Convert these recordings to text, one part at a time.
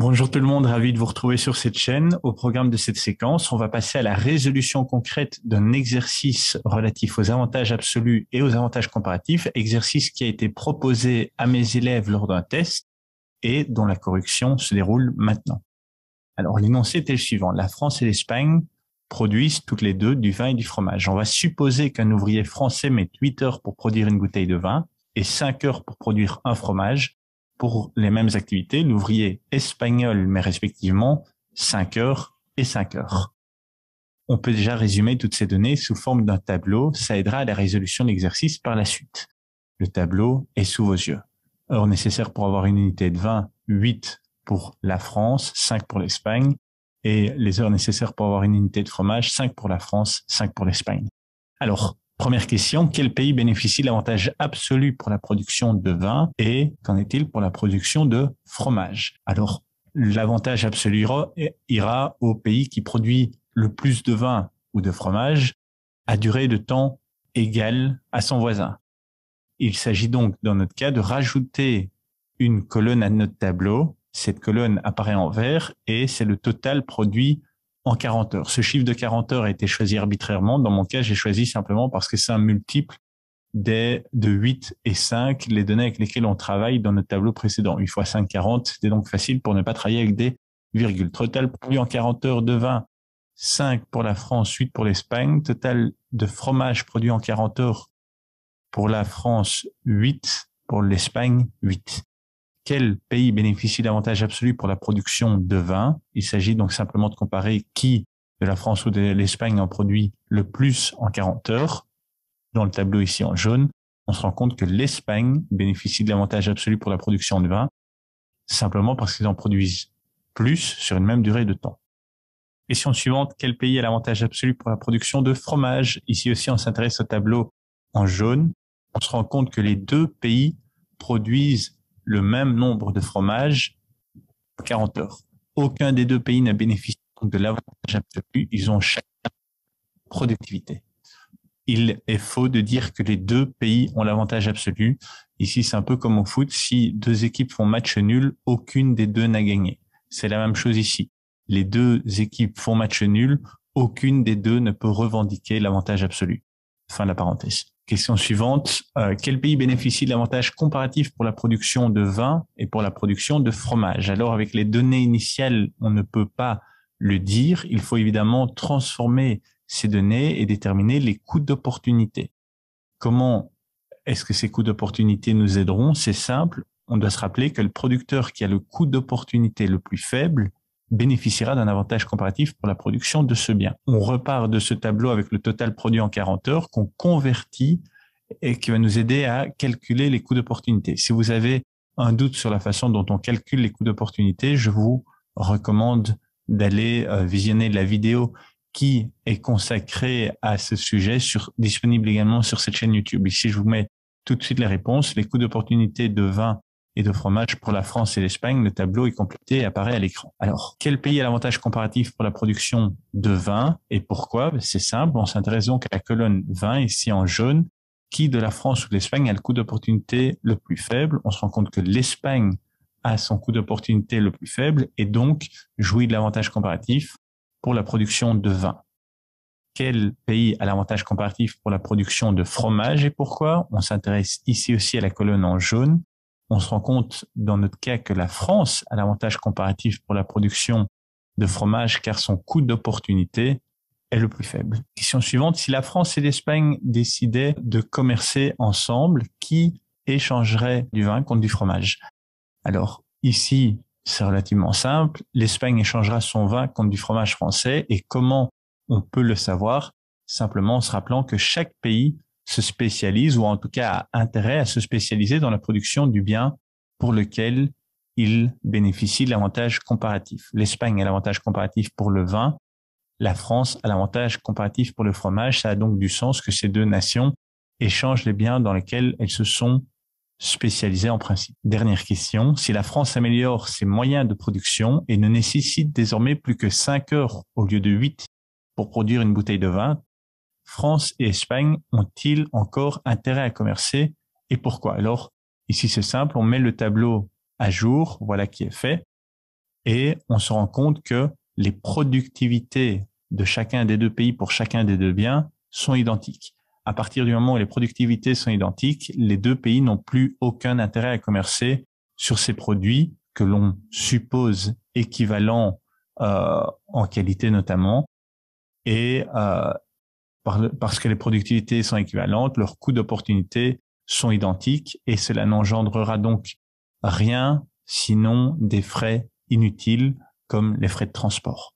Bonjour tout le monde, ravi de vous retrouver sur cette chaîne. Au programme de cette séquence, on va passer à la résolution concrète d'un exercice relatif aux avantages absolus et aux avantages comparatifs, exercice qui a été proposé à mes élèves lors d'un test et dont la correction se déroule maintenant. Alors l'énoncé était le suivant, la France et l'Espagne produisent toutes les deux du vin et du fromage. On va supposer qu'un ouvrier français met 8 heures pour produire une bouteille de vin et 5 heures pour produire un fromage. Pour les mêmes activités, l'ouvrier espagnol met respectivement 5 heures et 5 heures. On peut déjà résumer toutes ces données sous forme d'un tableau. Ça aidera à la résolution de l'exercice par la suite. Le tableau est sous vos yeux. Heures nécessaires pour avoir une unité de vin, 8 pour la France, 5 pour l'Espagne. Et les heures nécessaires pour avoir une unité de fromage, 5 pour la France, 5 pour l'Espagne. Alors, première question, quel pays bénéficie de l'avantage absolu pour la production de vin et qu'en est-il pour la production de fromage? Alors, l'avantage absolu ira au pays qui produit le plus de vin ou de fromage à durée de temps égale à son voisin. Il s'agit donc, dans notre cas, de rajouter une colonne à notre tableau. Cette colonne apparaît en vert et c'est le total produit en 40 heures. Ce chiffre de 40 heures a été choisi arbitrairement. Dans mon cas, j'ai choisi simplement parce que c'est un multiple de 8 et 5, les données avec lesquelles on travaille dans notre tableau précédent. 8 fois 5, 40, c'était donc facile pour ne pas travailler avec des virgules. Total produit en 40 heures de vin, 5 pour la France, 8 pour l'Espagne. Total de fromage produit en 40 heures pour la France, 8, pour l'Espagne, 8. Quel pays bénéficie d'avantages absolus pour la production de vin? Il s'agit donc simplement de comparer qui de la France ou de l'Espagne en produit le plus en 40 heures. Dans le tableau ici en jaune, on se rend compte que l'Espagne bénéficie de l'avantage absolu pour la production de vin simplement parce qu'ils en produisent plus sur une même durée de temps. Question suivante, quel pays a l'avantage absolu pour la production de fromage? Ici aussi, on s'intéresse au tableau en jaune. On se rend compte que les deux pays produisent le même nombre de fromages, 40 heures. Aucun des deux pays n'a bénéficié de l'avantage absolu. Ils ont chacun productivité. Il est faux de dire que les deux pays ont l'avantage absolu. Ici, c'est un peu comme au foot. Si deux équipes font match nul, aucune des deux n'a gagné. C'est la même chose ici. Les deux équipes font match nul, aucune des deux ne peut revendiquer l'avantage absolu. Fin de la parenthèse. Question suivante. Quel pays bénéficie de l'avantage comparatif pour la production de vin et pour la production de fromage? Alors, avec les données initiales, on ne peut pas le dire. Il faut évidemment transformer ces données et déterminer les coûts d'opportunité. Comment est-ce que ces coûts d'opportunité nous aideront? C'est simple. On doit se rappeler que le producteur qui a le coût d'opportunité le plus faible bénéficiera d'un avantage comparatif pour la production de ce bien. On repart de ce tableau avec le total produit en 40 heures qu'on convertit et qui va nous aider à calculer les coûts d'opportunité. Si vous avez un doute sur la façon dont on calcule les coûts d'opportunité, je vous recommande d'aller visionner la vidéo qui est consacrée à ce sujet, disponible également sur cette chaîne YouTube. Ici, je vous mets tout de suite les réponses. Les coûts d'opportunité de vin et de fromage pour la France et l'Espagne, le tableau est complété et apparaît à l'écran. Alors, quel pays a l'avantage comparatif pour la production de vin et pourquoi? C'est simple, on s'intéresse donc à la colonne vin ici en jaune. Qui de la France ou de l'Espagne a le coût d'opportunité le plus faible? On se rend compte que l'Espagne a son coût d'opportunité le plus faible et donc jouit de l'avantage comparatif pour la production de vin. Quel pays a l'avantage comparatif pour la production de fromage et pourquoi? On s'intéresse ici aussi à la colonne en jaune. On se rend compte dans notre cas que la France a l'avantage comparatif pour la production de fromage car son coût d'opportunité est le plus faible. Question suivante, si la France et l'Espagne décidaient de commercer ensemble, qui échangerait du vin contre du fromage? Alors ici, c'est relativement simple. L'Espagne échangera son vin contre du fromage français et comment on peut le savoir? Simplement en se rappelant que chaque pays se spécialise ou en tout cas a intérêt à se spécialiser dans la production du bien pour lequel il bénéficie de l'avantage comparatif. L'Espagne a l'avantage comparatif pour le vin, la France a l'avantage comparatif pour le fromage. Ça a donc du sens que ces deux nations échangent les biens dans lesquels elles se sont spécialisées en principe. Dernière question, si la France améliore ses moyens de production et ne nécessite désormais plus que 5 heures au lieu de 8 pour produire une bouteille de vin, France et Espagne ont-ils encore intérêt à commercer et pourquoi? Alors, ici c'est simple, on met le tableau à jour, voilà qui est fait. et on se rend compte que les productivités de chacun des deux pays pour chacun des deux biens sont identiques. À partir du moment où les productivités sont identiques, les deux pays n'ont plus aucun intérêt à commercer sur ces produits que l'on suppose équivalents en qualité notamment, et parce que les productivités sont équivalentes, leurs coûts d'opportunité sont identiques, et cela n'engendrera donc rien sinon des frais inutiles comme les frais de transport.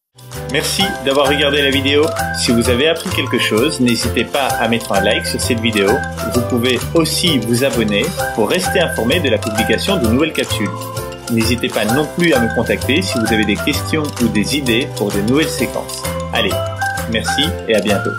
Merci d'avoir regardé la vidéo. Si vous avez appris quelque chose, n'hésitez pas à mettre un like sur cette vidéo. Vous pouvez aussi vous abonner pour rester informé de la publication de nouvelles capsules. N'hésitez pas non plus à me contacter si vous avez des questions ou des idées pour de nouvelles séquences. Allez, merci et à bientôt.